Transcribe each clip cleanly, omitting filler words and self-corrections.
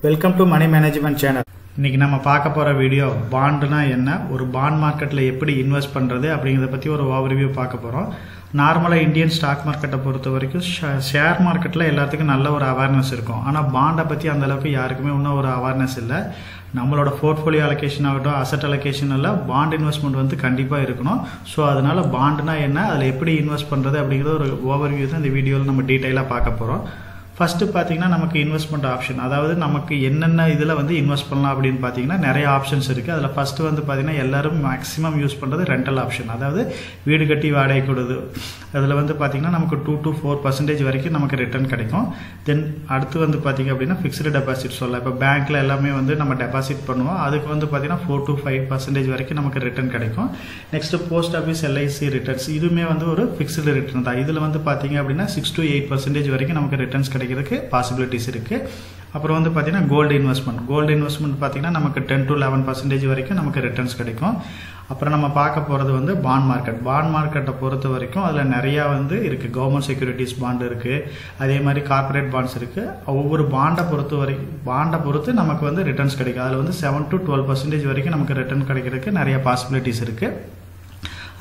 Welcome to money management channel. இன்னைக்கு நம்ம பார்க்க போற வீடியோ பாண்ட்னா என்ன, ஒரு பாண்ட் மார்க்கெட்ல எப்படி இன்வெஸ்ட் பண்றது அப்படிங்கறத பத்தி ஒரு ஓவர்வியூ பார்க்க போறோம். நார்மலா இந்தியன் ஸ்டாக் மார்க்கெட்டை பொறுத்த வரைக்கும் ஷேர் மார்க்கெட்ல எல்லாத்துக்கும் நல்ல ஒரு அவேர்னஸ் இருக்கும். ஆனா பாண்டை பத்தி அந்த அளவுக்கு யாருக்குமே இன்னும் ஒரு அவேர்னஸ் இல்லை. நம்மளோட போர்ட்ஃபோலியோ அலோகேஷன் ஆகட்டும், அசட் அலோகேஷன் எல்லாம் பாண்ட் இன்வெஸ்ட்மெண்ட் வந்து கண்டிப்பா இருக்கணும். ஸோ அதனால பாண்ட்னா என்ன, அதில் எப்படி இன்வெஸ்ட் பண்றது அப்படிங்கிற ஒரு ஓவர்வியூ தான் இந்த வீடியோவில் நம்ம டீட்டெயிலாக பார்க்க போறோம். ஃபர்ஸ்ட் பார்த்தீங்கன்னா நமக்கு இன்வெஸ்ட்மெண்ட் ஆப்ஷன், அதாவது நமக்கு என்னென்ன இதில் வந்து இன்வெஸ்ட் பண்ணலாம் அப்படின்னு பார்த்தீங்கன்னா நிறைய ஆப்ஷன்ஸ் இருக்குது. அதில் ஃபர்ஸ்ட் வந்து பார்த்தீங்கன்னா எல்லாரும் மேக்ஸிமம் யூஸ் பண்ணுறது ரெண்டல் ஆப்ஷன், அதாவது வீடு கட்டி வாடகை கொடுது. அதில் வந்து பார்த்தீங்கன்னா நமக்கு 2 to 4% வரைக்கும் நமக்கு ரிட்டர்ன் கிடைக்கும். தென் அடுத்து வந்து பார்த்தீங்க அப்படின்னா ஃபிக்ஸ்டு டெபாசிட் சொல்லலாம். இப்போ பேங்க்கில் எல்லாமே வந்து நம்ம டெபாசிட் பண்ணுவோம், அதுக்கு வந்து பார்த்தீங்கன்னா 4 to 5% வரைக்கும் நமக்கு ரிட்டர்ன் கிடைக்கும். Next post office LIC returns, இதுவுமே வந்து ஒரு ஃபிக்ஸ்டு ரிட்டர்ன் தான். இதில் வந்து பார்த்தீங்க அப்படின்னா 6 to 8% வரைக்கும் நமக்கு ரிட்டர்ன்ஸ் கிடைக்கும், பாசிபிலிட்டிஸ் இருக்கு. அப்புறம் வந்து பார்த்தீங்கன்னா கோல்டு இன்வெஸ்ட்மெண்ட் பார்த்தீங்கன்னா நமக்கு 10 to 11% வரைக்கும் நமக்கு ரிட்டர்ன்ஸ் கிடைக்கும். அப்புறம் நம்ம பார்க்க போகிறது வந்து பாண்ட் மார்க்கெட்டை பொறுத்த வரைக்கும் அதில் நிறையா வந்து இருக்குது. கவர்மெண்ட் செக்யூரிட்டிஸ் பாண்ட் இருக்குது, அதே மாதிரி கார்பரேட் பாண்ட்ஸ் இருக்குது. ஒவ்வொரு பாண்டை பொறுத்து நமக்கு வந்து ரிட்டர்ன்ஸ் கிடைக்கும். அதில் வந்து 7 to 12% வரைக்கும் நமக்கு ரிட்டர்ன் கிடைக்கிறதுக்கு நிறைய பாசிபிலிட்டிஸ் இருக்குது.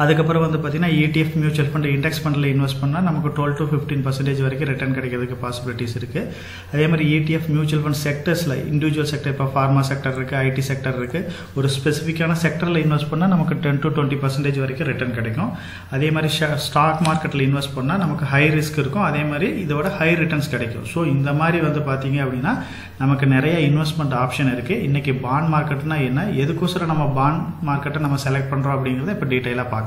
அதுக்கப்புறம் வந்து பார்த்தீங்கன்னா ETF மியூச்சுவல் ஃபண்ட், இண்டெக்ஸ் ஃபண்டில் இன்வெஸ்ட் பண்ணால் நமக்கு 12 to 15% வரைக்கும் ரிட்டர்ன் கிடைக்கிறதுக்கு பாசிபிலிட்டிஸ் இருக்குது. அதே மாதிரி ETF மியூச்சுவல் ஃபண்ட் செக்டர்ஸில் இண்டிவிஜுவல் செக்டர், இப்போ ஃபார்மா செக்டர் இருக்குது, ஐடி செக்டர் இருக்குது. ஒரு ஸ்பெசிஃபிக்கான செக்டரில் இன்வெஸ்ட் பண்ணால் நமக்கு 10 to 20% வரைக்கும் ரிட்டர்ன் கிடைக்கும். அதே மாதிரி ஸ்டாக் மார்க்கெட்டில் இன்வெஸ்ட் பண்ணால் நமக்கு ஹை ரிஸ்க் இருக்கும், அதே மாதிரி இதோட ஹை ரிட்டர்ன்ஸ் கிடைக்கும். ஸோ இந்த மாதிரி வந்து பார்த்தீங்க அப்படின்னா நமக்கு நிறைய இன்வெஸ்ட்மெண்ட் ஆப்ஷன் இருக்குது. இன்றைக்கி பாண்ட் மார்க்கெட்னா என்ன, எதுக்கோசரம் நம்ம பாண்ட் மார்க்கெட்டை நம்ம செலக்ட் பண்ணுறோம் அப்படிங்கிறத இப்போ டீட்டெயிலாக பார்க்கலாம்.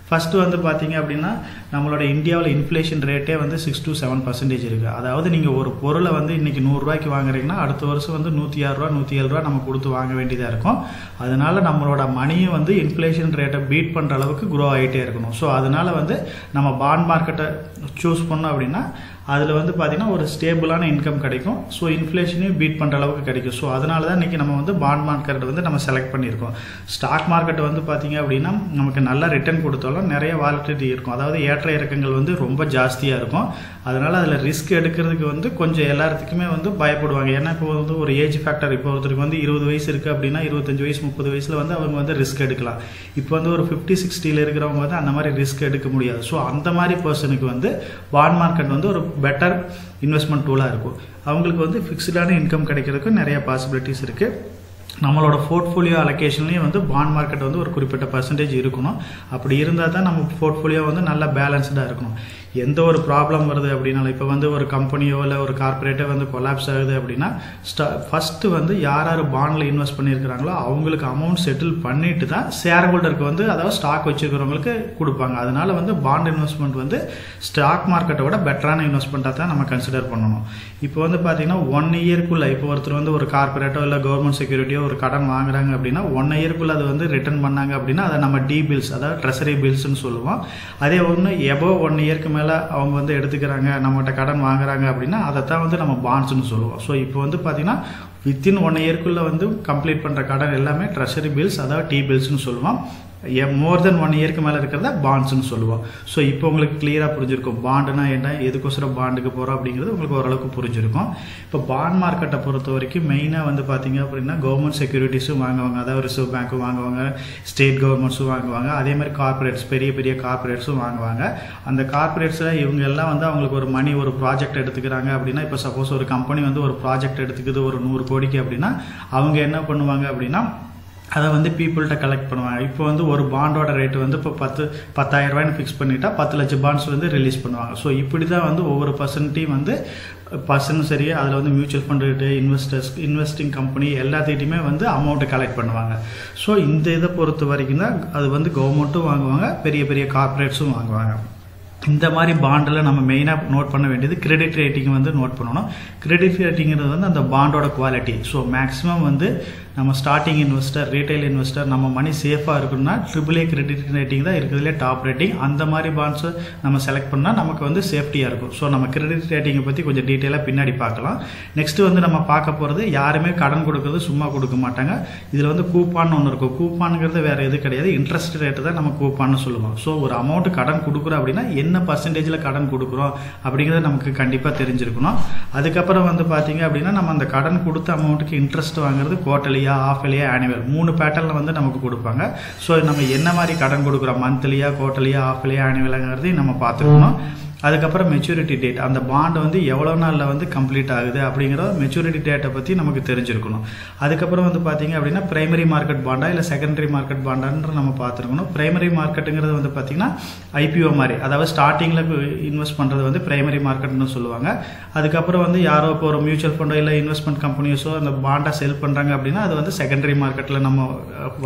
ஃபர்ஸ்ட் வந்து பார்த்தீங்க அப்படின்னா நம்மளோட இந்தியாவில் இன்ஃப்ளேஷன் ரேட்டே வந்து 6 to 7% இருக்குது. அதாவது நீங்கள் ஒரு பொருளை வந்து இன்னைக்கு 100 ரூபாய்க்கு வாங்குறீங்கன்னா அடுத்த வருஷம் வந்து 106 ரூபா 107 ரூபா நம்ம கொடுத்து வாங்க வேண்டியதாக இருக்கும். அதனால நம்மளோட மணியும் வந்து இன்ஃப்ளேஷன் ரேட்டை பீட் பண்ணுற அளவுக்கு க்ரோ ஆகிட்டே இருக்கணும். ஸோ அதனால வந்து நம்ம பாண்ட் மார்க்கெட்டை சூஸ் பண்ணோம் அப்படின்னா அதில் வந்து பார்த்தீங்கன்னா ஒரு ஸ்டேபிளான இன்கம் கிடைக்கும். ஸோ இன்ஃப்ளேஷனையும் பீட் பண்ணுற அளவுக்கு கிடைக்கும். ஸோ அதனால தான் இன்றைக்கி நம்ம வந்து பாண்ட் மார்க்கெட்டை வந்து நம்ம செலக்ட் பண்ணியிருக்கோம். ஸ்டாக் மார்க்கெட் வந்து பார்த்தீங்க அப்படின்னா நமக்கு நல்ல ரிட்டர்ன் கொடுத்தாலும் நிறைய வாலட்டிலிட்டி இருக்கும், அதாவது ஏற்ற இறக்கங்கள் வந்து ரொம்ப ஜாஸ்தியாக இருக்கும். அதனால் அதில் ரிஸ்க் எடுக்கிறதுக்கு வந்து கொஞ்சம் எல்லாத்துக்குமே வந்து பயப்படுவாங்க. ஏன்னா இப்போ வந்து ஒரு ஏஜ் ஃபேக்டர், இப்போ ஒருத்தருக்கு வந்து 20 வயசு இருக்குது அப்படின்னா 25 வயசு 30 வயசில் வந்து அவங்க வந்து ரிஸ்க் எடுக்கலாம். இப்போ வந்து ஒரு 50-60 இருக்கிறவங்க வந்து அந்த மாதிரி ரிஸ்க் எடுக்க முடியாது. ஸோ அந்த மாதிரி பர்சனுக்கு வந்து பாண்ட் மார்க்கெட் வந்து ஒரு பெட்டர் இன்வெஸ்ட்மெண்ட் டூலாக இருக்கும். அவங்களுக்கு வந்து ஃபிக்ஸ்டான இன்கம் கிடைக்கிறதுக்கு நிறைய பாசிபிலிட்டிஸ் இருக்குது. நம்மளோட போர்ட்ஃபோலியோ அலோகேஷன்லேயும் வந்து பாண்ட் மார்க்கெட் வந்து ஒரு குறிப்பிட்ட பர்சன்டேஜ் இருக்கணும். அப்படி இருந்தால் தான் நம்ம போர்ட்ஃபோலியோ வந்து நல்லா பேலன்ஸ்டாக இருக்கணும். எந்த ஒரு ப்ராப்ளம் வருது அப்படின்னால, இப்போ வந்து ஒரு கம்பெனியோ இல்லை ஒரு கார்பரேட்டோ வந்து கொலாப்ஸ் ஆகுது அப்படின்னா ஃபர்ஸ்ட் வந்து யார் பாண்டில் இன்வெஸ்ட் பண்ணியிருக்கிறாங்களோ அவங்களுக்கு அமௌண்ட் செட்டில் பண்ணிட்டு தான் ஷேர் ஹோல்டருக்கு வந்து, அதாவது ஸ்டாக் வச்சுருக்கிறவங்களுக்கு கொடுப்பாங்க. அதனால வந்து பாண்ட் இன்வெஸ்ட்மெண்ட் வந்து ஸ்டாக் மார்க்கெட்டை விட பெட்டரான இன்வெஸ்ட்மெண்ட்டாக தான் நம்ம கன்சிடர் பண்ணணும். இப்போ வந்து பார்த்தீங்கன்னா 1 இயர்க்குள்ளே, இப்போ ஒருத்தர் வந்து ஒரு கார்பரேட்டோ இல்லை கவர்மெண்ட் செக்யூரிட்டியோ ஒரு கடன் வாங்குறாங்க அப்படின்னா 1 இயர்க்குள்ளே அது வந்து ரிட்டர்ன் பண்ணாங்க அப்படின்னா அதை நம்ம டி பில்ஸ், அதாவது ட்ரெஷரி பில்ஸ்ன்னு சொல்லுவோம். அதே ஒன்று எபோவ் 1 இயர்க்கு மேலே அவங்க வந்து எடுத்துக்கிறாங்க, நம்மகிட்ட கடன் வாங்குறாங்க அப்படின்னா அதை தான் வந்து நம்ம பாண்ட்ஸ்ன்னு சொல்லுவோம். ஸோ இப்போ வந்து பார்த்தீங்கன்னா வித்தின் 1 இயர்க்குள்ளே வந்து கம்ப்ளீட் பண்ணுற கடன் எல்லாமே ட்ரெஷரி பில்ஸ், அதாவது டி பில்ஸ்ன்னு சொல்லுவோம். மோர் தென் 1 இயர்க்கு மேலே இருக்கிறத பாண்ட்ஸ்ன்னு சொல்லுவோம். ஸோ இப்போ உங்களுக்கு கிளியராக புரிஞ்சிருக்கும் பாண்டுனா என்ன, எதுக்கோசரம் பாண்டுக்கு போகிறோம் அப்படிங்கிறது உங்களுக்கு ஓரளவுக்கு புரிஞ்சிருக்கும். இப்போ பாண்ட் மார்க்கெட்டை பொறுத்த வரைக்கும் மெயினாக வந்து பார்த்தீங்க அப்படின்னா கவர்மெண்ட் செக்யூரிட்டிஸும் வாங்குவாங்க, அதாவது ரிசர்வ் பேங்க்கும் வாங்குவாங்க, ஸ்டேட் கவர்மெண்ட்ஸும் வாங்குவாங்க, அதே மாதிரி கார்பரேட்ஸ், பெரிய பெரிய கார்பரேட்ஸும் வாங்குவாங்க. அந்த கார்பரேட்ஸில் இவங்க எல்லாம் வந்து அவங்களுக்கு ஒரு மணி, ஒரு ப்ராஜெக்ட் எடுத்துக்கிறாங்க அப்படின்னா, இப்போ சப்போஸ் ஒரு கம்பெனி வந்து ஒரு ப்ராஜெக்ட் எடுத்துக்குது ஒரு 100 கோடிக்கு அப்படின்னா அவங்க என்ன பண்ணுவாங்க அப்படின்னா அதை வந்து பீப்புள்கிட்ட கலெக்ட் பண்ணுவாங்க. இப்போ வந்து ஒரு பாண்டோட ரேட்டு வந்து இப்போ 10,000 ரூபாய்னு ஃபிக்ஸ் பண்ணிட்டா 10 லட்சம் பாண்ட்ஸ் வந்து ரிலீஸ் பண்ணுவாங்க. ஸோ இப்படி தான் வந்து ஒவ்வொரு பர்சன்ட்டையும் வந்து பர்சனும் சரி, அதில் வந்து மியூச்சுவல் ஃபண்டு, இன்வெஸ்டிங் கம்பெனி எல்லாத்திட்டையுமே வந்து அமௌண்ட்டை கலெக்ட் பண்ணுவாங்க. ஸோ இந்த இதை பொறுத்த வரைக்கும் தான் அது வந்து கவர்மெண்ட்டும் வாங்குவாங்க, பெரிய பெரிய கார்பரேட்ஸும் வாங்குவாங்க. இந்த மாதிரி பாண்டில் நம்ம மெயினாக நோட் பண்ண வேண்டியது கிரெடிட் ரேட்டிங் வந்து நோட் பண்ணணும். கிரெடிட் ரேட்டிங்கிறது வந்து அந்த பாண்டோட குவாலிட்டி. ஸோ மேக்ஸிமம் வந்து நம்ம ஸ்டார்டிங் இன்வெஸ்டர், ரீட்டைல் இன்வெஸ்டர், நம்ம மணி சேஃபாக இருக்கணும்னா AAA கிரெடிட் ரேட்டிங் தான் இருக்கிறதுலே டாப் ரேட்டிங். அந்த மாதிரி பாண்ட்ஸை நம்ம செலக்ட் பண்ணால் நமக்கு வந்து சேஃப்டியாக இருக்கும். ஸோ நம்ம கிரெடிட் ரேட்டிங்கை பற்றி கொஞ்சம் டீட்டெயிலாக பின்னாடி பார்க்கலாம். நெக்ஸ்ட்டு வந்து நம்ம பார்க்க போகிறது, யாருமே கடன் கொடுக்கறது சும்மா கொடுக்க மாட்டாங்க. இதில் வந்து கூப்பான்னு ஒன்று இருக்கும். கூப்பானுங்கிறது வேறு எது கிடையாது, இன்ட்ரெஸ்ட் ரேட்டு தான் நம்ம கூப்பான்னு சொல்லுவோம். ஸோ ஒரு அமௌண்ட் கடன் கொடுக்குறோம் அப்படின்னா என்ன என்ன பர்சன்டேஜில் கடன் கொடுக்குறோம் அப்படிங்கிறத நமக்கு கண்டிப்பாக தெரிஞ்சிருக்கணும். அதுக்கப்புறம் வந்து பார்த்தீங்க அப்படின்னா நம்ம அந்த கடன் கொடுத்த அமௌண்ட்டுக்கு இன்ட்ரெஸ்ட் வாங்குறது குவார்ட்டர்லியா, ஹாஃப்லியா, ஆனுவல் 3 பேட்டர்னில் வந்து நமக்கு கொடுப்பாங்க. ஸோ நம்ம என்ன மாதிரி கடன் கொடுக்குறோம், மந்த்லியா, குவார்ட்டர்லியா, ஹாஃப்லியா, ஆனுவலாங்கிறதையும் நம்ம பார்த்துக்கணும். அதுக்கப்புறம் மெச்சூரிட்டி டேட், அந்த பாண்ட் வந்து எவ்வளோ நாளில் வந்து கம்ப்ளீட் ஆகுது அப்படிங்கிற மெச்சூரிட்டி டேட்டை பற்றி நமக்கு தெரிஞ்சிருக்கணும். அதுக்கப்புறம் வந்து பார்த்தீங்க அப்படின்னா பிரைமரி மார்க்கெட் பாண்டா இல்லை செகண்டரி மார்க்கெட் பாண்டான்ற நம்ம பார்த்துருக்கணும். பிரைமரி மார்க்கெட்டுங்கிறது வந்து பார்த்தீங்கன்னா ஐபிஓ மாதிரி, அதாவது ஸ்டார்டிங்கில் இன்வெஸ்ட் பண்ணுறது வந்து பிரைமரி மார்க்கெட்னு சொல்லுவாங்க. அதுக்கப்புறம் வந்து யாரோ இப்போ ஒரு மியூச்சுவல் ஃபண்டோ இல்லை இன்வெஸ்ட்மெண்ட் கம்பெனிஸோ அந்த பாண்டை செல் பண்ணுறாங்க அப்படின்னா அது வந்து செகண்டரி மார்க்கெட்டில் நம்ம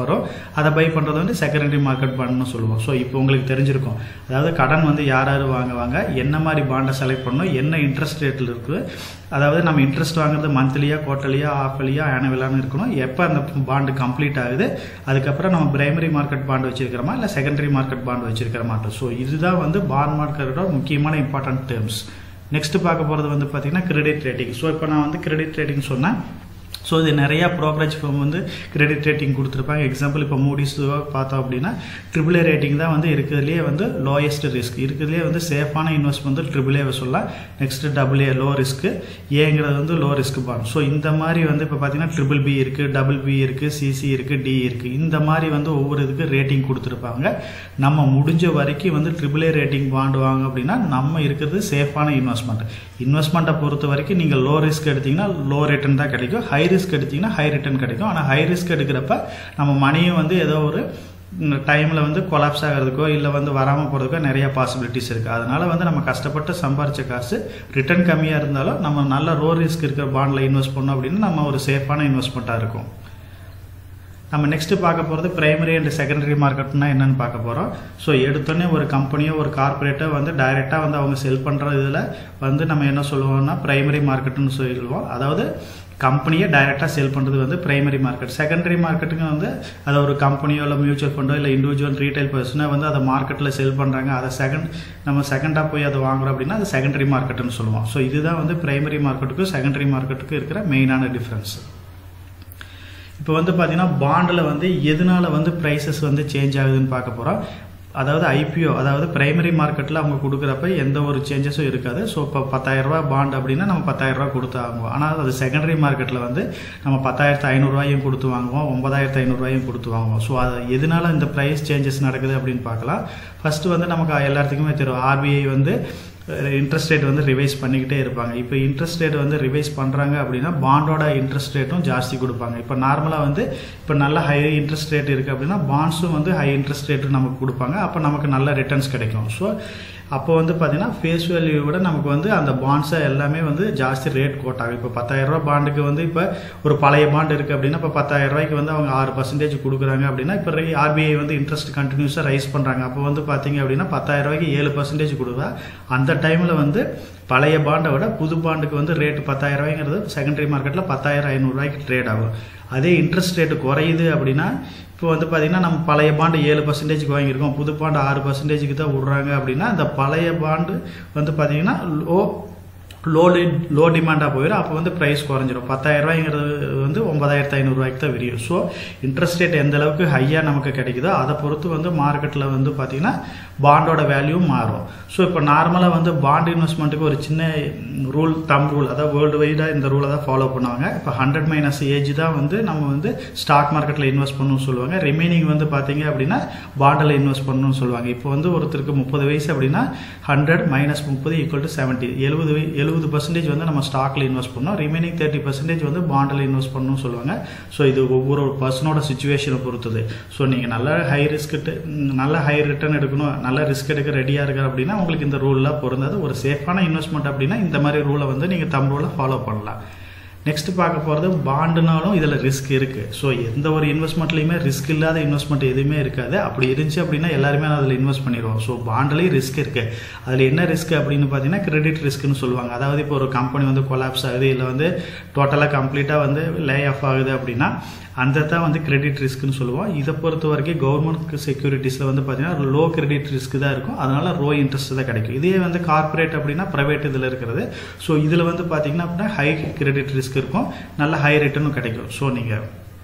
வரும். அதை பை பண்ணுறது வந்து செகண்டரி மார்க்கெட் பாண்ட்னு சொல்லுவோம். ஸோ இப்போ உங்களுக்கு தெரிஞ்சிருக்கும், அதாவது கடன் வந்து யார் யார் வாங்குவாங்க, என்ன மாதிரி பாண்டை செலக்ட் பண்ணணும், என்ன இன்ட்ரெஸ்ட் ரேட்டில் இருக்குது, அதாவது நம்ம இன்ட்ரெஸ்ட் வாங்குறது மந்த்லியா, குவார்ட்டர்லியா, ஹாஃப்லியா, ஆனுவலான்னு இருக்கணும், எப்போ அந்த பாண்டு கம்ப்ளீட் ஆகுது, அதுக்கப்புறம் நம்ம பிரைமரி மார்க்கெட் பாண்ட் வச்சிருக்கிறோமா இல்லை செகண்டரி மார்க்கெட் பாண்ட் வச்சிருக்கிறோமா. ஸோ இதுதான் வந்து பாண்ட் மார்க்கெட்டோட முக்கியமான இம்பார்ட்டன்ட் டேர்ம்ஸ். நெக்ஸ்ட் பார்க்க போகிறது வந்து பார்த்தீங்கன்னா கிரெடிட் ரேட்டிங். ஸோ இப்போ நான் வந்து கிரெடிட் ரேட்டிங் சொன்னேன். ஸோ இது நிறையா ப்ரோக்கரேஜ் ஃபார்ம் வந்து கிரெடிட் ரேட்டிங் கொடுத்துருப்பாங்க. எக்ஸாம்பிள் இப்போ மூடிஸ் பார்த்தோம் அப்படின்னா AAA ரேட்டிங் தான் வந்து இருக்கிறதுலே வந்து லோயஸ்ட் ரிஸ்க், இருக்கிறதுலே வந்து சேஃபான இன்வெஸ்ட்மெண்ட் வந்து AAA சொல்லலாம். நெக்ஸ்ட் AA லோ ரிஸ்க்கு, ஏங்கிறது வந்து லோ ரிஸ்க் பாண்ட். ஸோ இந்த மாதிரி வந்து இப்போ பார்த்தீங்கன்னா BBB இருக்குது, BB இருக்குது, CC இருக்குது, D இருக்குது. இந்த மாதிரி வந்து ஒவ்வொரு இதுக்கு ரேட்டிங் கொடுத்துருப்பாங்க. நம்ம முடிஞ்ச வரைக்கும் வந்து AAA ரேட்டிங் பாண்டு வாங்க அப்படின்னா நம்ம இருக்கிறது சேஃபான இன்வெஸ்ட்மெண்ட்டை பொறுத்த வரைக்கும் நீங்கள் லோ ரிஸ்க் எடுத்தீங்கன்னா லோ ரிட்டர்ன் தான் கிடைக்கும், ஹை ரிஸ்க் எடுத்தீங்கன்னா ஹை ரிட்டர்ன் கிடைக்கும். ஆனால் ஹை ரிஸ்க் எடுக்கிறப்ப நம்ம மணியும் வந்து ஏதோ ஒரு டைமில் வந்து கொலாப்ஸ் ஆகிறதுக்கோ இல்லை வந்து வராமல் போகிறதுக்கோ நிறைய பாசிபிலிட்டிஸ் இருக்குது. அதனால் வந்து நம்ம கஷ்டப்பட்டு சம்பாரித்த காசு ரிட்டர்ன் கம்மியாக இருந்தாலும் நம்ம நல்ல லோ ரிஸ்க் இருக்கிற பாண்டில் இன்வெஸ்ட் பண்ணோம் அப்படின்னு நம்ம ஒரு சேஃபான இன்வெஸ்ட்மெண்ட்டாக இருக்கும். நம்ம நெக்ஸ்ட்டு பார்க்க போகிறது பிரைமரி அண்ட் செகண்டரி மார்க்கெட்னா என்னென்னு பார்க்க போகிறோம். ஸோ எடுத்தோடனே ஒரு கம்பெனியோ ஒரு கார்பரேட்டோ வந்து டைரெக்டாக வந்து அவங்க செல் பண்ணுற இதில் வந்து நம்ம என்ன சொல்லுவோம்னா பிரைமரி மார்க்கெட்டுன்னு சொல்லுவோம். அதாவது கம்பெனியை டைரெக்டாக செல் பண்ணுறது வந்து பிரைமரி மார்க்கெட். செகண்டரி மார்க்கெட்டுங்க வந்து அதை ஒரு கம்பெனியோ இல்லை மியூச்சுவல் ஃபண்டோ இல்லை இண்டிவிஜுவல் ரீட்டைல் பர்சனோ வந்து அதை மார்க்கெட்டில் செல் பண்ணுறாங்க, அதை நம்ம செகண்டாக போய் அதை வாங்குறோம் அப்படின்னா அது செகண்டரி மார்க்கெட்டுன்னு சொல்லுவோம். ஸோ இதுதான் வந்து பிரைமரி மார்க்கெட்டுக்கும் செகண்டரி மார்க்கெட்டுக்கும் இருக்கிற மெயினான டிஃப்ரென்ஸ். இப்போ வந்து பார்த்தீங்கன்னா பாண்டில் வந்து எதனால வந்து ப்ரைஸஸ் வந்து சேஞ்ச் ஆகுதுன்னு பார்க்க போகிறோம். அதாவது ஐபிஓ, அதாவது பிரைமரி மார்க்கெட்டில் அவங்க கொடுக்குறப்ப எந்த ஒரு சேஞ்சஸும் இருக்காது. ஸோ இப்போ 10,000 பாண்ட் அப்படின்னா நம்ம 10,000 கொடுத்து வாங்குவோம். ஆனால் அது செகண்டரி மார்க்கெட்டில் வந்து நம்ம 10,500 கொடுத்து வாங்குவோம், 9,500 கொடுத்து வாங்குவோம். ஸோ அது எதனால இந்த ப்ரைஸ் சேஞ்சஸ் நடக்குது அப்படின்னு பார்க்கலாம். ஃபர்ஸ்ட் வந்து நமக்கு எல்லாத்துக்குமே தெரியும், ஆர்பிஐ வந்து இன்ட்ரெஸ்ட் ரேட் வந்து ரிவைஸ் பண்ணிக்கிட்டே இருப்பாங்க. இப்போ இன்ட்ரெஸ்ட் ரேட் வந்து ரிவைஸ் பண்ணுறாங்க அப்படின்னா பாண்டோட இன்ட்ரெஸ்ட் ரேட்டும் ஜாஸ்தி கொடுப்பாங்க. இப்போ நார்மலாக வந்து இப்போ நல்ல ஹை இன்ட்ரெஸ்ட் ரேட் இருக்குது அப்படின்னா பாண்ட்ஸும் வந்து ஹை இன்ட்ரெஸ்ட் ரேட்டு நமக்கு கொடுப்பாங்க. அப்போ நமக்கு நல்ல ரிட்டர்ன்ஸ் கிடைக்கும். ஸோ அப்போ வந்து பார்த்தீங்கன்னா ஃபேஸ் வேல்யூ விட நமக்கு வந்து அந்த பாண்ட்ஸை எல்லாமே வந்து ஜாஸ்தி ரேட் கோட் ஆகும். இப்போ 10,000 பாண்டுக்கு வந்து இப்போ ஒரு பழைய பாண்டு இருக்குது அப்படின்னா இப்போ 10,000 வந்து அவங்க 6% கொடுக்குறாங்க அப்படின்னா இப்போ ஆர்பிஐ வந்து இன்ட்ரெஸ்ட் கண்டினியூஸாக ரைஸ் பண்ணுறாங்க. அப்போ வந்து பார்த்தீங்க அப்படின்னா 10,000 7% கொடுவா. அந்த டைமில் வந்து பழைய பாண்டை விட புது பாண்டுக்கு வந்து ரேட்டு 10,000 செகண்டரி மார்க்கெட்டில் 10,500 ட்ரேட் ஆகும். அதே இன்ட்ரெஸ்ட் ரேட்டு குறையுது அப்படின்னா இப்போ வந்து பார்த்தீங்கன்னா நம்ம பழைய பாண்டு 7% வாங்கியிருக்கோம், புது பாண்டு 6% தான் விடுறாங்க அப்படின்னா அந்த பழைய பாண்டு வந்து பார்த்தீங்கன்னா லோ டிமாண்டாக போயிடும். அப்போ வந்து ப்ரைஸ் குறைஞ்சிரும். 10,000 வந்து 9,500 தான் விரியும். ஸோ இன்ட்ரெஸ்ட் ரேட் எந்த அளவுக்கு ஹையாக நமக்கு கிடைக்குதோ அதை பொறுத்து வந்து மார்க்கெட்டில் வந்து பார்த்தீங்கன்னா பாண்டோட வேல்யூ மாறும். ஸோ இப்போ நார்மலாக வந்து பாண்ட் இன்வெஸ்ட்மெண்ட்டுக்கு ஒரு சின்ன ரூல், அதாவது வேர்ல்டு வைடாக இந்த ரூலை தான் ஃபாலோ பண்ணுவாங்க. இப்போ 100 - ஏஜ் தான் வந்து நம்ம வந்து ஸ்டாக் மார்க்கெட்டில் இன்வெஸ்ட் பண்ணணும்னு சொல்லுவாங்க. ரிமைனிங் வந்து பார்த்தீங்க அப்படின்னா பாண்டில் இன்வெஸ்ட் பண்ணணும்னு சொல்லுவாங்க. இப்போ வந்து ஒருத்தருக்கு 30 வயசு அப்படின்னா 100 - 30 = 70. 70% வந்து நம்ம ஸ்டாக்ல இன்வெஸ்ட் பண்ணோம், ரிமைனிங் 30% வந்து பாண்டில் இன்வெஸ்ட் பண்ணணும்னு சொல்லுவாங்க. ஸோ இது ஒவ்வொரு பர்சனோட சிச்சுவேஷனை பொறுத்தது. ஸோ நீங்கள் நல்ல ஹை ரிட்டர்ன் எடுக்கணும், நல்ல ரிஸ்க் எடுக்க ரெடியாக இருக்கிற அப்படின்னா உங்களுக்கு இந்த ரூல்லாம் பொருந்தாது. ஒரு சேஃபான இன்வெஸ்ட்மெண்ட் அப்படின்னா இந்த மாதிரி ரூலை வந்து நீங்கள் தம் ரூலை ஃபாலோ பண்ணலாம். நெக்ஸ்ட் பார்க்க போகிறது பாண்டுனாலும் இதில் ரிஸ்க் இருக்குது. ஸோ எந்த ஒரு இன்வெஸ்ட்மெண்ட்லையுமே ரிஸ்க் இல்லாத இன்வெஸ்ட்மெண்ட் எதுவுமே இருக்காது. அப்படி இருந்துச்சு அப்படின்னா எல்லாருமே அதில் இன்வெஸ்ட் பண்ணிடுவோம். ஸோ பாண்ட்லேயும் ரிஸ்க் இருக்குது. அதில் என்ன ரிஸ்க் அப்படின்னு பார்த்தீங்கன்னா கிரெடிட் ரிஸ்க்னு சொல்லுவாங்க. அதாவது இப்போ ஒரு கம்பெனி வந்து கொலாப்ஸ் ஆகுது, இல்லை வந்து டோட்டலாக கம்ப்ளீட்டாக வந்து லே ஆஃப் ஆகுது அப்படின்னா அந்த தான் வந்து கிரெடிட் ரிஸ்க்னு சொல்லுவோம். இதை பொறுத்த வரைக்கும் கவர்மெண்ட் செக்யூரிட்டிஸில் வந்து பார்த்தீங்கன்னா லோ கிரெடிட் ரிஸ்க் தான் இருக்கும், அதனால லோ இன்ட்ரெஸ்ட் தான் கிடைக்கும். இதே வந்து கார்பரேட் அப்படின்னா ப்ரைவேட் இதில் இருக்கிறது. ஸோ இதில் வந்து பார்த்தீங்கன்னா அப்படின்னா ஹை கிரெடிட் ரிஸ்க் இருக்கும், நல்ல ஹை ரிட்டர்னும் கிடைக்கும். ஸோ நீங்கள்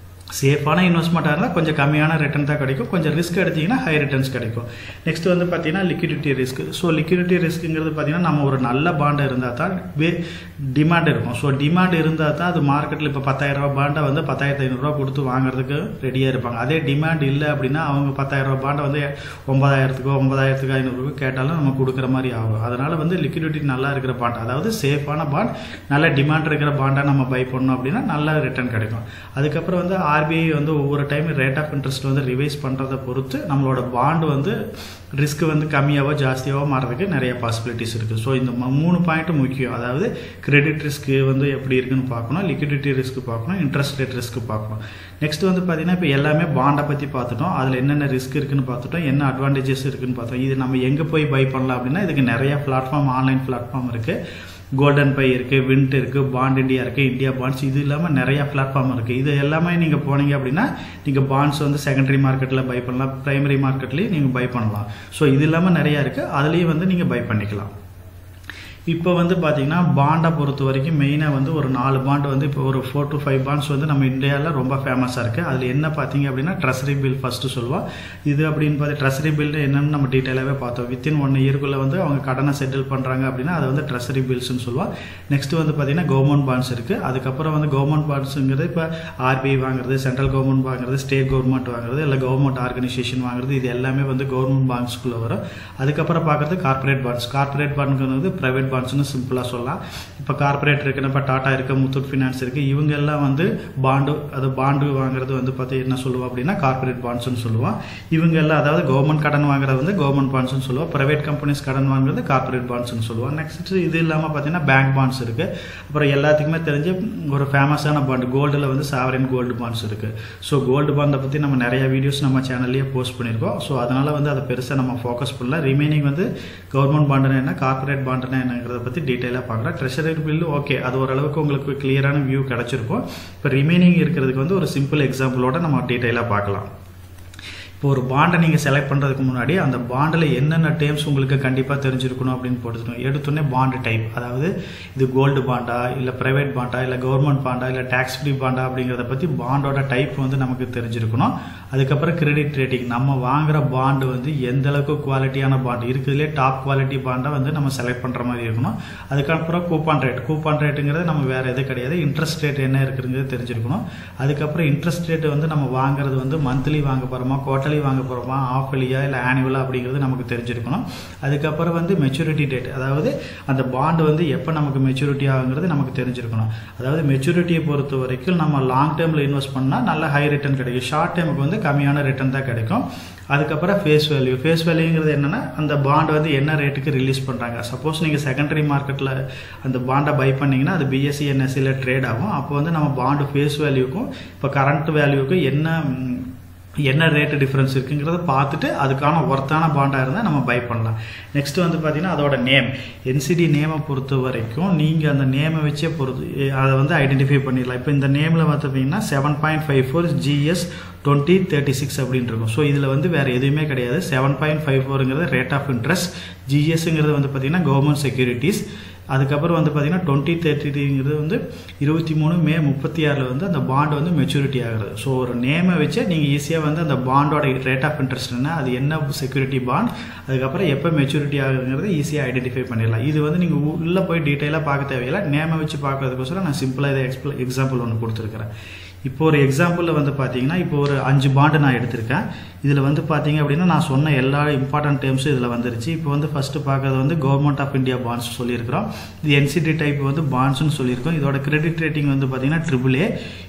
சேஃபான இன்வெஸ்ட்மெண்ட்டாக இருந்தால் கொஞ்சம் கம்மியான ரிட்டர்ன் தான் கிடைக்கும், கொஞ்சம் ரிஸ்க் எடுத்திங்கன்னா ஹை ரிட்டர்ன்ஸ் கிடைக்கும். நெக்ஸ்ட் வந்து பார்த்தீங்கன்னா லிக்விடிட்டி ரிஸ்க். ஸோ லிக்விடிட்டி ரிஸ்க்குங்கிறது பார்த்தீங்கன்னா நம்ம ஒரு நல்ல பாண்டை இருந்தால் தான் டிமாண்ட் இருக்கும். ஸோ டிமாண்ட் இருந்தால் தான் அது மார்க்கெட்டில் இப்போ 10,000 ரூபா பாண்டை வந்து 10,500 கொடுத்து வாங்குறதுக்கு ரெடியாக இருப்பாங்க. அதே டிமாண்ட் இல்லை அப்படின்னா அவங்க 10,000 ரூபா பாண்டை வந்து 9,500 கேட்டாலும் நம்ம கொடுக்குற மாதிரி ஆகும். அதனால் வந்து லிக்விடிட்டி நல்லா இருக்கிற பாண்ட், அதாவது சேஃபான பாண்ட், நல்ல டிமாண்ட் இருக்கிற பாண்டை நம்ம பை பண்ணோம் அப்படின்னா நல்ல ரிட்டர்ன் கிடைக்கும். அதுக்கப்புறம் வந்து RBI வந்து ஒவ்வொரு டைம் ரேட் ஆஃப் இன்ட்ரெஸ்ட் வந்து ரிவைஸ் பண்ணுறதை பொறுத்து நம்மளோட பாண்டு வந்து ரிஸ்க் வந்து கம்மியாவோ ஜாஸ்தியாவோ மாறதுக்கு நிறைய பாசிபிலிட்டிஸ் இருக்குது. ஸோ இந்த 3 பாயிண்ட் முக்கியம். அதாவது கிரெடிட் ரிஸ்க் வந்து எப்படி இருக்குன்னு பார்க்கணும், லிக்விடிட்டி ரிஸ்க் பார்க்கணும், இன்ட்ரெஸ்ட் ரேட் ரிஸ்க் பார்க்கணும். நெக்ஸ்ட் வந்து பார்த்தீங்கன்னா இப்போ எல்லாமே பாண்டை பற்றி பார்த்துட்டோம், அதில் என்னென்ன ரிஸ்க் இருக்குன்னு பார்த்துட்டோம், என்ன அட்வான்டேஜஸ் இருக்குன்னு பார்த்தோம். இது நம்ம எங்கே போய் பை பண்ணலாம் அப்படின்னா இதுக்கு நிறைய பிளாட்ஃபார்ம், ஆன்லைன் பிளாட்ஃபார்ம் இருக்குது. கோல்டன் பை இருக்குது, விண்ட் இருக்குது, பாண்ட் இண்டியா இருக்குது, இந்தியா பாண்ட்ஸ், இது இல்லாமல் நிறைய பிளாட்ஃபார்ம் இருக்குது. இது எல்லாமே நீங்கள் போனீங்க அப்படின்னா நீங்கள் பாண்ட்ஸ் வந்து செகண்டரி மார்க்கெட்டில் பை பண்ணலாம், பிரைமரி மார்க்கெட்லேயும் நீங்கள் பை பண்ணலாம். ஸோ இது இல்லாமல் நிறையா இருக்குது, அதுலேயும் வந்து நீங்கள் பை பண்ணிக்கலாம். இப்போ வந்து பார்த்தீங்கன்னா பாண்டை பொறுத்த வரைக்கும் மெயினாக வந்து ஒரு 4 பாண்ட் வந்து இப்போ ஒரு 4 to 5 பாண்ட்ஸ் வந்து நம்ம இந்தியாவில் ரொம்ப ஃபேமஸாக இருக்குது. அதில் என்ன பார்த்தீங்க அப்படின்னா ட்ரெஸரி பில் ஃபஸ்ட்டு சொல்லுவோம். இது அப்படின்னு பார்த்து ட்ரெஸரி பில் என்னன்னு நம்ம டீட்டெயிலாகவே பார்த்தோம். வித்தின் 1 இயர்க்குள்ளே வந்து அவங்க கடனை செட்டில் பண்ணுறாங்க அப்படின்னா அதை வந்து ட்ரெஸரி பில்ஸ்ன்னு சொல்லுவோம். நெக்ஸ்ட் வந்து பார்த்தீங்கன்னா கவர்மெண்ட் பாண்ட்ஸ் இருக்குது. அதுக்கப்புறம் வந்து கவர்மெண்ட் பாண்ட்ஸுங்கிறது இப்போ RBI வாங்குறது, சென்ட்ரல் கவர்மெண்ட் வாங்குறது, ஸ்டேட் கவர்மெண்ட் வாங்குறது, இல்லை கவர்மெண்ட் ஆர்கனைசேஷன் வாங்குறது, இது எல்லாமே வந்து கவர்மெண்ட் பாண்ட்ஸ்குள்ளே வரும். அதுக்கப்புறம் பார்க்குறது கார்பரேட் பாண்ட்ஸ். கார்பரேட் பாண்ட்ங்கிறது பிரைவேட் பாண்ட்ஸ்னு சிம்பிளாக சொல்லலாம். இப்போ கார்பரேட் இருக்குன்னா இப்போ டாடா இருக்குது, முத்தூட் ஃபினான்ஸ் இருக்குது, இவங்க எல்லாம் வந்து பாண்டு வாங்குறது வந்து பார்த்து என்ன சொல்லுவோம் அப்படின்னா கார்பரேட் பாண்ட்ஸ்னு சொல்லுவோம். இவங்க எல்லாம் அதாவது கவர்மெண்ட் கடன் வாங்குறது வந்து கவர்மெண்ட் பாண்ட்ஸ்னு சொல்லுவோம், பிரைவேட் கம்பெனிஸ் கடன் வாங்குறது கார்பரேட் பாண்ட்ஸ்னு சொல்லுவோம். நெக்ஸ்ட் இது இல்லாமல் பார்த்தீங்கன்னா பேங்க் பாண்ட்ஸ் இருக்குது. அப்புறம் எல்லாத்துக்குமே தெரிஞ்சு ஒரு ஃபேமஸான பாண்ட் கோல்டில் வந்து சாவரின் கோல்டு பாண்ட்ஸ் இருக்குது. ஸோ கோல்டு பாண்டை பற்றி நம்ம நிறைய வீடியோஸ் நம்ம சேனல்லேயே போஸ்ட் பண்ணியிருக்கோம். ஸோ அதனால் வந்து அதை பெருசாக நம்ம ஃபோக்கஸ் பண்ணலாம். ரிமைனிங் வந்து கவர்மெண்ட் பாண்டுனா என்ன, கார்பரேட் பாண்டுனா என்னங்கிறத பற்றி டீட்டெயிலாக பார்க்குறேன். ட்ரெஷரி பில் ஓகே, அது ஓரளவுக்கு உங்களுக்கு கிளியரான வியூ கிடச்சிருக்கும். இப்போ ரிமைனிங் இருக்கிறதுக்கு வந்து ஒரு சிம்பிள் எக்ஸாம்பிளோட நம்ம டீட்டெயிலாக பார்க்கலாம். இப்போ ஒரு பாண்டை நீங்கள் செலக்ட் பண்ணுறதுக்கு முன்னாடி அந்த பாண்டில் என்னென்ன டேர்ம்ஸ் உங்களுக்கு கண்டிப்பாக தெரிஞ்சிருக்கணும் அப்படின்னு போட்டுக்கணும். எடுத்தோடனே பாண்டு டைப், அதாவது இது கோல்டு பாண்டா, இல்லை ப்ரைவேட் பாண்டா, இல்லை கவர்மெண்ட் பாண்டா, இல்லை டேக்ஸ் ஃப்ரீ பாண்டா அப்படிங்கிறத பற்றி பாண்டோட டைப் வந்து நமக்கு தெரிஞ்சிருக்கணும். அதுக்கப்புறம் கிரெடிட் ரேட்டிங், நம்ம வாங்குற பாண்டு வந்து எந்த அளவுக்கு குவாலிட்டியான பாண்டு இருக்குதுலேயே டாப் குவாலிட்டி பாண்டை வந்து நம்ம செலக்ட் பண்ணுற மாதிரி இருக்கணும். அதுக்கப்புறம் கூப்பான் ரேட்டுங்கிறது நம்ம வேறு எதுவும் கிடையாது, இன்ட்ரெஸ்ட் ரேட் என்ன இருக்குங்கிறது தெரிஞ்சிருக்கணும். அதுக்கப்புறம் இன்ட்ரெஸ்ட் ரேட் வந்து நம்ம வாங்குறது வந்து மந்த்லி வாங்க போகிறோமா, குவார்ட்டர்லி வாங்க போகிறோமா, ஆஃப்லியா இல்லை ஆனுவலா அப்படிங்கிறது நமக்கு தெரிஞ்சிருக்கணும். அதுக்கப்புறம் வந்து மெச்சூரிட்டி டேட், அதாவது அந்த பாண்டு வந்து எப்போ நமக்கு மெச்சூரிட்டி ஆகுங்கிறது நமக்கு தெரிஞ்சிருக்கணும். அதாவது மெச்சூரிட்டியை பொறுத்த வரைக்கும் நம்ம லாங் டேர்மில் இன்வெஸ்ட் பண்ணால் நல்ல ஹை ரிட்டர்ன் கிடைக்கும், ஷார்ட் டேர்முக்கு வந்து கம்மியான ரிட்டர்ன் தான் கிடைக்கும். அதுக்கப்புறம் ஃபேஸ் வேல்யூங்கிறது என்னென்னா அந்த பாண்டு வந்து என்ன ரேட்டுக்கு ரிலீஸ் பண்ணுறாங்க. சப்போஸ் நீங்கள் செகண்டரி மார்க்கெட்டில் அந்த பாண்டை பை பண்ணிங்கன்னா அது BSE NSEல ட்ரேட் ஆகும். அப்போ வந்து நம்ம பாண்டு ஃபேஸ் வேல்யூக்கும் இப்போ கரண்ட் வேல்யூக்கும் என்ன ரேட்டு டிஃப்ரென்ஸ் இருக்குங்கிறத பார்த்துட்டு அதுக்கான ஒர்த்தான பாண்டாக இருந்தால் நம்ம பை பண்ணலாம். நெக்ஸ்ட் வந்து பார்த்தீங்கன்னா அதோட நேம், NCD நேமை பொறுத்த வரைக்கும் நீங்கள் அந்த நேமை வச்சே அதை வந்து ஐடென்டிஃபை பண்ணிடலாம். இப்போ இந்த நேமில் பார்த்தீங்கன்னா 7.54 GS 2036 அப்படின்னு இருக்கும். ஸோ இதில் வந்து வேறு எதுவுமே கிடையாது. 7.54ங்கிறது ரேட் ஆஃப் இன்ட்ரெஸ்ட், GSங்கிறது வந்து பார்த்தீங்கன்னா கவர்மெண்ட் செக்யூரிட்டிஸ். அதுக்கப்புறம் வந்து பார்த்தீங்கன்னா 2033ங்கிறது வந்து 23 May 36 வந்து அந்த பாண்ட் வந்து மெச்சூரிட்டி ஆகுறது. ஸோ ஒரு நேமை வச்சு நீங்கள் ஈஸியாக வந்து அந்த பாண்டோட ரேட் ஆஃப் இன்ட்ரெஸ்ட் என்ன, அது என்ன செக்யூரிட்டி பாண்ட், அதுக்கப்புறம் எப்போ மெச்சூரிட்டி ஆகுதுங்கிறது ஈஸியாக ஐடென்டிஃபை பண்ணிடலாம். இது வந்து நீங்கள் உள்ளே போய் டீட்டெயிலாக பார்க்க தேவையில்லை, நேமை வச்சு பார்க்கறதுக்கோசரம் நான் சிம்பிளாக இதை எக்ஸாம்பிள் ஒன்று கொடுத்துருக்கிறேன். இப்போ ஒரு எக்ஸாம்பிளில் வந்து பார்த்தீங்கன்னா இப்போ ஒரு 5 பாண்டு நான் எடுத்திருக்கேன். இதில் வந்து பார்த்தீங்க அப்படின்னா நான் சொன்ன எல்லா இம்பார்ட்டன்ட் டேர்ம்ஸும் இதில் வந்துருச்சு. இப்போ வந்து ஃபஸ்ட்டு பார்க்குறது வந்து கவர்மெண்ட் ஆஃப் இந்தியா பாண்ட்ஸ் சொல்லியிருக்கிறோம். இது NCD டைப் வந்து பாண்ட்ஸ்னு சொல்லியிருக்கோம். இதோட கிரெடிட் ரேட்டிங் வந்து பார்த்தீங்கன்னா AAA.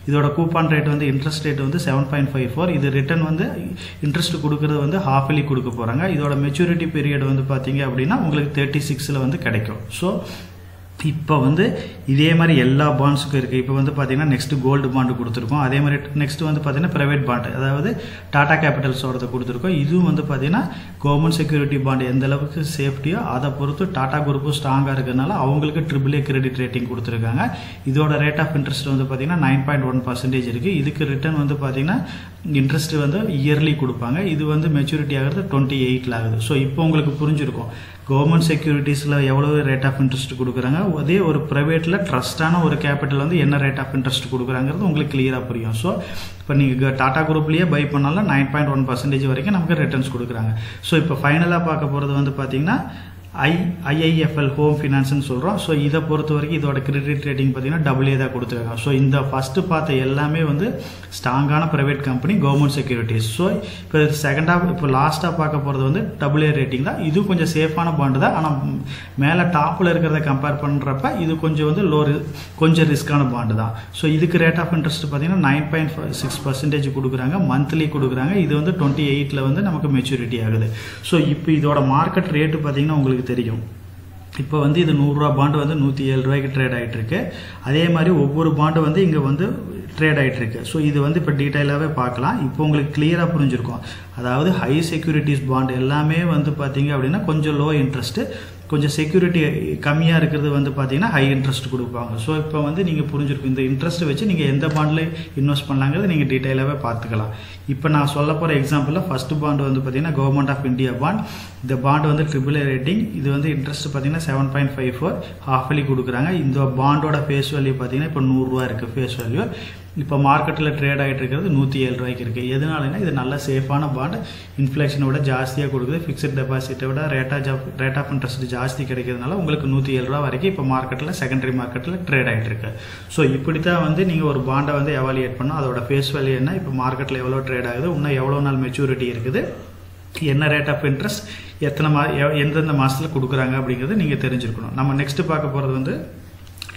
இதோட கூப்பான் ரேட் வந்து இன்ட்ரெஸ்ட் ரேட் வந்து 7.54. இது ரிட்டர்ன் வந்து இன்ட்ரெஸ்ட் கொடுக்குறது வந்து ஹாஃப்லி கொடுக்க போகிறாங்க. இதோட மெச்சூரிட்டி பீரியட் வந்து பார்த்தீங்க அப்படின்னா உங்களுக்கு 36ல் வந்து கிடைக்கும். ஸோ இப்போ வந்து இதே மாதிரி எல்லா பாண்ட்ஸுக்கும் இருக்குது. இப்போ வந்து பார்த்தீங்கன்னா நெக்ஸ்ட் கோல்டு பாண்டு கொடுத்துருக்கோம். அதே மாதிரி நெக்ஸ்ட் வந்து பார்த்தீங்கன்னா ப்ரைவேட் பாண்டு, அதாவது டாடா கேபிட்டல்ஸோட கொடுத்துருக்கோம். இதுவும் வந்து பார்த்தீங்கன்னா கவர்மெண்ட் செக்யூரிட்டி பாண்டு எந்த அளவுக்கு சேஃப்டியோ அதை பொறுத்து டாடா குரூப்பும் ஸ்ட்ராங்காக இருக்கிறதுனால அவங்களுக்கு AAA கிரெடிட் ரேட்டிங் கொடுத்துருக்காங்க. இதோட ரேட் ஆஃப் இன்ட்ரெஸ்ட் வந்து பார்த்தீங்கன்னா 9.1% இருக்குது. இதுக்கு ரிட்டர்ன் வந்து பார்த்தீங்கன்னா இன்ட்ரெஸ்ட் வந்து இயர்லி கொடுப்பாங்க. இது வந்து மெச்சூரிட்டி ஆகிறது 28ல் ஆகுது. ஸோ இப்போ உங்களுக்கு புரிஞ்சிருக்கும் கவர்மெண்ட் செக்யூரிட்டிஸில் எவ்வளோ ரேட் ஆஃப் இன்ட்ரெஸ்ட் கொடுக்குறாங்க, அதே ஒரு ப்ரைவேட்டில் ட்ரஸ்டான ஒரு கேபிட்டல் வந்து என்ன ரேட் ஆஃப் இன்ட்ரெஸ்ட் கொடுக்குறாங்கிறது உங்களுக்கு கிளியராக புரியும். ஸோ இப்போ நீங்கள் டாடா குரூப்லேயே பை பண்ணாலும் 9.1% வரைக்கும் நமக்கு ரிட்டர்ன்ஸ் கொடுக்குறாங்க. ஸோ இப்போ ஃபைனலாக பார்க்க போகிறது வந்து பார்த்தீங்கன்னா IIFL ஹோம் ஃபினான்ஸ்னு சொல்கிறோம். ஸோ இதை பொறுத்த வரைக்கும் இதோட கிரெடிட் ரேட்டிங் பார்த்தீங்கன்னா AA தான் கொடுத்துருக்காங்க. ஸோ இந்த ஃபஸ்ட்டு பார்த்த எல்லாமே வந்து ஸ்ட்ராங்கான private company, government securities. So இப்போ இப்போ லாஸ்ட்டாக பார்க்க போகிறது வந்து AA ரேட்டிங் தான். இது கொஞ்சம் சேஃபான பாண்டு தான். ஆனால் மேலே டாப்பில் இருக்கிறத கம்பேர் பண்ணுறப்ப இது கொஞ்சம் வந்து கொஞ்சம் ரிஸ்க்கான பாண்டு தான். ஸோ இதுக்கு ரேட் ஆஃப் இன்ட்ரெஸ்ட் பார்த்தீங்கன்னா 9.6% கொடுக்குறாங்க, மந்த்லி கொடுக்குறாங்க. இது வந்து 28ல் வந்து நமக்கு மெச்சூரிட்டி ஆகுது. ஸோ இப்போ இதோட மார்க்கெட் ரேட்டு பார்த்தீங்கன்னா உங்களுக்கு தெரியும். இப்போ வந்து இது 100 ரூபா பாண்டு வந்து 107 ரூபாய்க்கு ட்ரேட் ஆகிட்டு இருக்கு. அதே மாதிரி ஒவ்வொரு பாண்டு வந்து இங்கே வந்து ட்ரேட் ஆகிட்டு இருக்கு. ஸோ இது வந்து இப்போ டீட்டெயிலாகவே பார்க்கலாம். இப்போ உங்களுக்கு கிளியராக புரிஞ்சிருக்கும். அதாவது ஹை செக்யூரிட்டிஸ் பாண்டு எல்லாமே வந்து பார்த்தீங்க அப்படின்னா கொஞ்சம் லோ இன்ட்ரெஸ்ட்டு, கொஞ்சம் செக்யூரிட்டி கம்மியாக இருக்கிறது வந்து பார்த்தீங்கன்னா ஹை இன்ட்ரெஸ்ட் கொடுப்பாங்க. ஸோ இப்போ வந்து நீங்கள் புரிஞ்சிருக்கும். இந்த இன்ட்ரெஸ்ட் வச்சு நீங்கள் எந்த பாண்டில் இன்வெஸ்ட் பண்ணலாங்கிறது நீங்கள் டீட்டெயிலாகவே பார்த்துக்கலாம். இப்போ நான் சொல்ல போகிற எக்ஸாம்பிளில் ஃபஸ்ட்டு பாண்டு வந்து பார்த்தீங்கன்னா கவர்மெண்ட் ஆஃப் இந்தியா பாண்ட். இந்த பாண்டு வந்து AAA ரேட்டிங். இது வந்து இன்ட்ரெஸ்ட் பார்த்தீங்கன்னா 7.54 ஹாஃப்லி கொடுக்குறாங்க. இந்த பாண்டோட ஃபேஸ் வேல்யூ பார்த்தீங்கன்னா இப்போ 100 ரூபா இருக்குது ஃபேஸ் வேல்யூ. இப்போ மார்க்கெட்டில் ட்ரேட் ஆகிட்டு இருக்கிறது 107 ரூபாய்க்கு இருக்குது. எதனாலனா இது நல்ல சேஃபான பாண்ட், இன்ஃப்ளேஷனை விட ஜாஸ்தியாக கொடுக்குது. ஃபிக்ஸட் டெபாசிட்டை விட ரேட் ஆஃப் இன்ட்ரெஸ்ட் ஜாஸ்தி கிடைக்கிறதுனால உங்களுக்கு 107 ரூபா வரைக்கும் இப்போ மார்க்கெட்டில் செகண்டரி மார்க்கெட்டில் ட்ரேட் ஆகிட்டு இருக்கு. ஸோ இப்படி தான் வந்து நீங்கள் ஒரு பாண்டை வந்து எவாலுவேட் பண்ணணும். அதோட ஃபேஸ் வேல்யூ என்ன, இப்போ மார்க்கெட்டில் எவ்வளோ ட்ரேட் ஆகுது, இன்னும் எவ்வளோ நாள் மெச்சூரிட்டி இருக்குது, என்ன ரேட் ஆஃப் இன்ட்ரெஸ்ட் எந்தெந்த மாதத்தில் கொடுக்குறாங்க அப்படிங்கிறது நீங்கள் தெரிஞ்சிருக்கணும். நம்ம நெக்ஸ்ட்டு பார்க்க போகிறது வந்து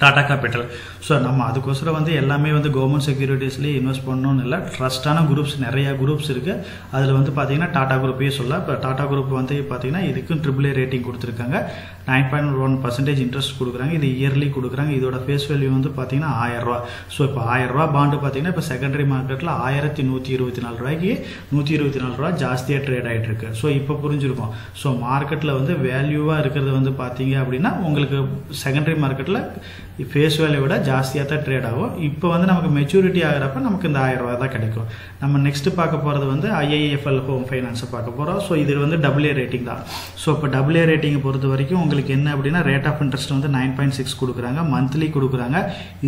டாடா கேபிட்டல். ஸோ நம்ம அதுக்கோசரம் வந்து எல்லாமே வந்து கவர்மெண்ட் செக்யூரிட்டிஸ்லேயே இன்வெஸ்ட் பண்ணணும்னு இல்லை. ட்ரஸ்டான குரூப்ஸ் நிறையா குரூப்ஸ் இருக்குது. அதில் வந்து பார்த்தீங்கன்னா டாடா குரூப்பே சொல்ல. இப்போ டாடா குரூப் வந்து பார்த்தீங்கன்னா இதுக்கும் AAA ரேட்டிங் கொடுத்துருக்காங்க. 9.1% இன்ட்ரெஸ்ட் கொடுக்குறாங்க. இது இயர்லி கொடுக்குறாங்க. இதோட ஃபேஸ் வேல்யூ வந்து பார்த்தீங்கன்னா 1000 ரூபா. ஸோ இப்போ 1000 ரூபா பாண்டு பார்த்தீங்கன்னா இப்போ செகண்டரி மார்க்கெட்டில் 1124 ரூபாய்க்கு 124 ரூபா ஜாஸ்தியாக ட்ரேட் ஆகிட்டு இருக்கு. ஸோ இப்போ புரிஞ்சிருக்கும். ஸோ மார்க்கெட்டில் வந்து வேல்யூவாக இருக்கிறது வந்து பார்த்தீங்க அப்படின்னா உங்களுக்கு செகண்டரி மார்க்கெட்டில் ஃபேஸ் வேல்யூ விட ஜாஸ்தியாக தான் ட்ரேட் ஆகும். இப்போ வந்து நமக்கு மெச்சூரிட்டி ஆகிறப்ப நமக்கு இந்த 1000 ரூபா தான் கிடைக்கும். நம்ம நெக்ஸ்ட் பார்க்க போகிறது வந்து IIFL ஹோம் ஃபைனான்ஸை பார்க்க போகிறோம். ஸோ இது வந்து AA ரேட்டிங் தான். ஸோ இப்போ AA ரேட்டிங்கை பொறுத்த வரைக்கும் உங்களுக்கு என்ன அப்படின்னா ரேட் ஆஃப் இன்ட்ரெஸ்ட் வந்து 9.6 கொடுக்குறாங்க, மந்த்லி கொடுக்குறாங்க.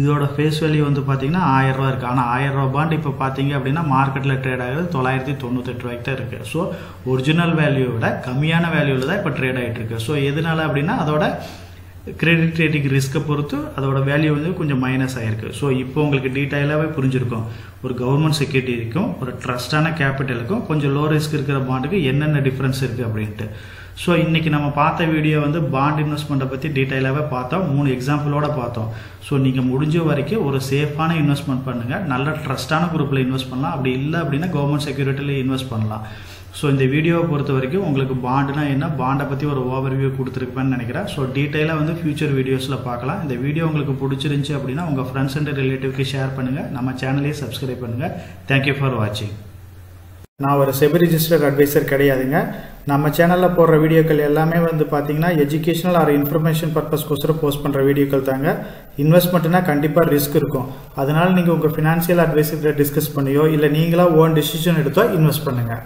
இதோட ஃபேஸ் வேல்யூ வந்து பார்த்தீங்கன்னா 1000 ரூபா இருக்குது. ஆனால் 1000 ரூபா பாண்டு இப்போ பார்த்தீங்க அப்படின்னா மார்க்கெட்டில் ட்ரேட் ஆகுது 998 ரூபாய்க்கு தான் இருக்குது. ஸோ ஒரிஜினல் வேல்யூ விட கம்மியான வேல்யூவில் தான் இப்போ ட்ரேட் ஆகிட்டு இருக்கு. ஸோ எதனால அப்படின்னா அதோட கிரெடிட் ரேட்டிங் ரிஸ்க்கை பொறுத்து அதோட வேல்யூ வந்து கொஞ்சம் மைனஸ் ஆகிருக்கு. ஸோ இப்போ உங்களுக்கு டீட்டெயிலாகவே புரிஞ்சிருக்கும். ஒரு கவர்மெண்ட் செக்யூரிட்டிக்கும் ஒரு ட்ரஸ்டான கேபிட்டலுக்கும் கொஞ்சம் லோ ரிஸ்க் இருக்கிற பாண்டுக்கு என்னென்ன டிஃப்ரென்ஸ் இருக்குது அப்படின்ட்டு. ஸோ இன்றைக்கி நம்ம பார்த்த வீடியோ வந்து பாண்ட் இன்வெஸ்ட்மெண்ட்டை பற்றி டீட்டெயிலாகவே பார்த்தோம். 3 எக்ஸாம்பிளோட பார்த்தோம். ஸோ நீங்கள் முடிஞ்ச வரைக்கும் ஒரு சேஃபான இன்வெஸ்ட்மெண்ட் பண்ணுங்கள். நல்ல ட்ரஸ்டான குரூப்பில் இன்வெஸ்ட் பண்ணலாம். அப்படி இல்லை அப்படின்னா கவர்மெண்ட் செக்யூரிட்டியில் இன்வெஸ்ட் பண்ணலாம். ஸோ இந்த வீடியோவை பொறுத்த வரைக்கும் உங்களுக்கு பாண்டுனா என்ன, பாண்டை பற்றி ஒரு ஓவர்வியூ கொடுத்துருப்பேன்னு நினைக்கிறேன். ஸோ டீட்டெயிலாக வந்து ஃபியூச்சர் வீடியோஸில் பார்க்கலாம். இந்த வீடியோ உங்களுக்கு பிடிச்சிருந்துச்சி அப்படின்னா உங்கள் ஃப்ரெண்ட்ஸ் அண்ட் ரிலேட்டிவ்க்கு ஷேர் பண்ணுங்கள். நம்ம சேனலையே சப்ஸ்கிரைப் பண்ணுங்கள். தேங்க்யூ ஃபார் வாட்சிங். நான் ஒரு செபி ரிஜிஸ்டர்ட் அட்வைசர் கிடையாதுங்க. நம்ம சேனலில் போடுற வீடியோக்கள் எல்லாமே வந்து பார்த்தீங்கன்னா எஜுகேஷனல் ஆர் இன்ஃபர்மேஷன் பர்பஸ்க்கோசரம் போஸ்ட் பண்ணுற வீடியோக்கள் தாங்க. இன்வெஸ்ட்மெண்ட்னா கண்டிப்பாக ரிஸ்க் இருக்கும். அதனால் நீங்கள் உங்கள் ஃபினான்ஷியல் அட்வைசர்கிட்ட டிஸ்கஸ் பண்ணியோ இல்லை நீங்களாக ஓன் டிசிஷன் எடுத்தோ இன்வெஸ்ட் பண்ணுங்கள்.